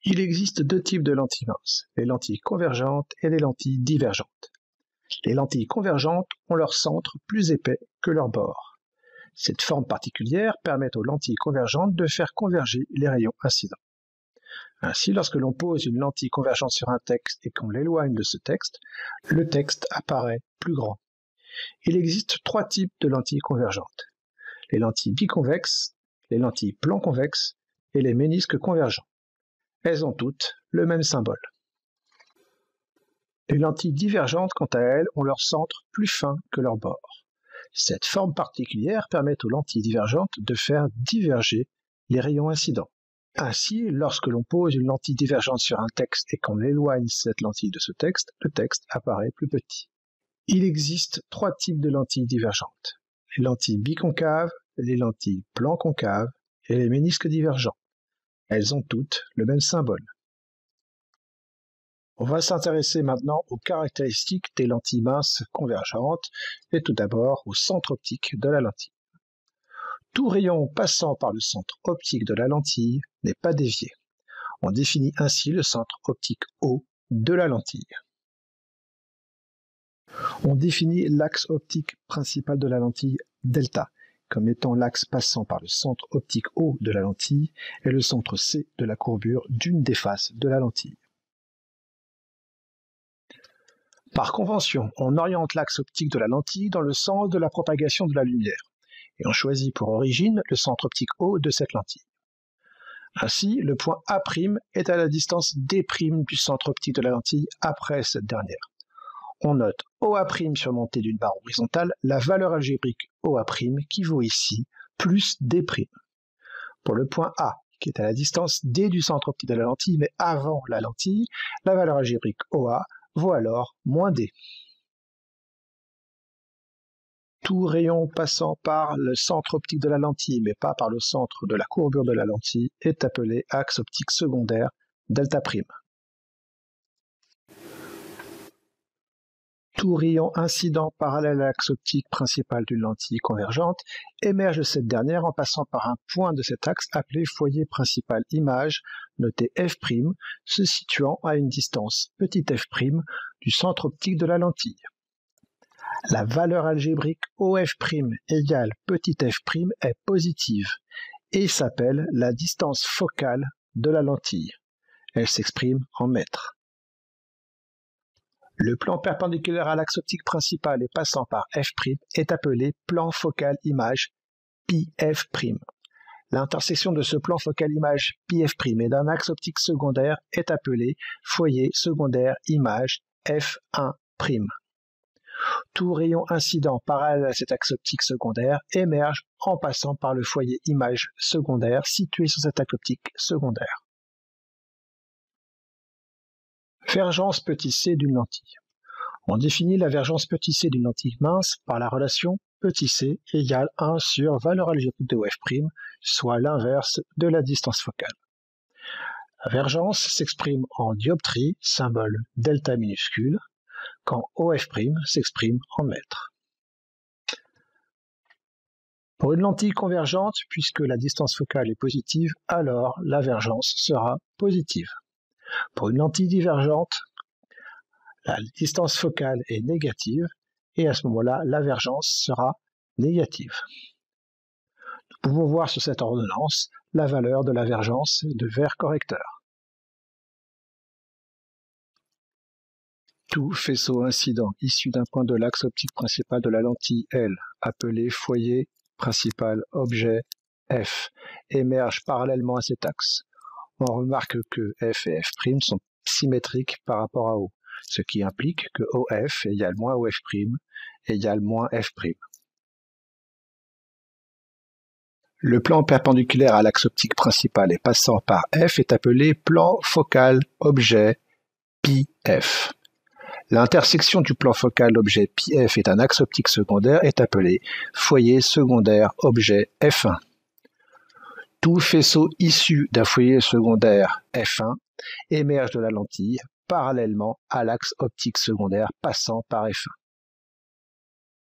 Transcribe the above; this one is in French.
Il existe deux types de lentilles minces, les lentilles convergentes et les lentilles divergentes. Les lentilles convergentes ont leur centre plus épais que leur bord. Cette forme particulière permet aux lentilles convergentes de faire converger les rayons incidents. Ainsi, lorsque l'on pose une lentille convergente sur un texte et qu'on l'éloigne de ce texte, le texte apparaît plus grand. Il existe trois types de lentilles convergentes. Les lentilles biconvexes, les lentilles plan convexes et les ménisques convergents. Elles ont toutes le même symbole. Les lentilles divergentes, quant à elles, ont leur centre plus fin que leur bord. Cette forme particulière permet aux lentilles divergentes de faire diverger les rayons incidents. Ainsi, lorsque l'on pose une lentille divergente sur un texte et qu'on éloigne cette lentille de ce texte, le texte apparaît plus petit. Il existe trois types de lentilles divergentes. Les lentilles biconcaves, les lentilles plan concaves et les ménisques divergents. Elles ont toutes le même symbole. On va s'intéresser maintenant aux caractéristiques des lentilles minces convergentes et tout d'abord au centre optique de la lentille. Tout rayon passant par le centre optique de la lentille n'est pas dévié. On définit ainsi le centre optique O de la lentille. On définit l'axe optique principal de la lentille delta comme étant l'axe passant par le centre optique O de la lentille et le centre C de la courbure d'une des faces de la lentille. Par convention, on oriente l'axe optique de la lentille dans le sens de la propagation de la lumière et on choisit pour origine le centre optique O de cette lentille. Ainsi, le point A' est à la distance D' du centre optique de la lentille après cette dernière. On note OA' surmonté d'une barre horizontale, la valeur algébrique OA' qui vaut ici plus D'. Pour le point A, qui est à la distance D du centre optique de la lentille, mais avant la lentille, la valeur algébrique OA vaut alors moins D. Tout rayon passant par le centre optique de la lentille, mais pas par le centre de la courbure de la lentille, est appelé axe optique secondaire delta'. Tout rayon incident parallèle à l'axe optique principal d'une lentille convergente émerge de cette dernière en passant par un point de cet axe appelé foyer principal image, noté F', se situant à une distance petit f' du centre optique de la lentille. La valeur algébrique OF' égale petit f' est positive et s'appelle la distance focale de la lentille. Elle s'exprime en mètres. Le plan perpendiculaire à l'axe optique principal et passant par F' est appelé plan focal image πf'. L'intersection de ce plan focal image πf' et d'un axe optique secondaire est appelé foyer secondaire image F1'. Tout rayon incident parallèle à cet axe optique secondaire émerge en passant par le foyer image secondaire situé sur cet axe optique secondaire. Vergence petit c d'une lentille. On définit la vergence petit c d'une lentille mince par la relation petit c égale 1 sur valeur algébrique de OF', soit l'inverse de la distance focale. La vergence s'exprime en dioptrie, symbole delta minuscule, quand OF' s'exprime en mètres. Pour une lentille convergente, puisque la distance focale est positive, alors la vergence sera positive. Pour une lentille divergente, la distance focale est négative et à ce moment-là, la vergence sera négative. Nous pouvons voir sur cette ordonnance la valeur de la vergence de vert correcteur. Tout faisceau incident issu d'un point de l'axe optique principal de la lentille L, appelé foyer principal objet F, émerge parallèlement à cet axe. On remarque que F et F' sont symétriques par rapport à O, ce qui implique que OF égale moins OF' égale moins F'. Le plan perpendiculaire à l'axe optique principal et passant par F est appelé plan focal objet πF. L'intersection du plan focal objet πF et un axe optique secondaire est appelé foyer secondaire objet F1. Tout faisceau issu d'un foyer secondaire F1 émerge de la lentille parallèlement à l'axe optique secondaire passant par F1.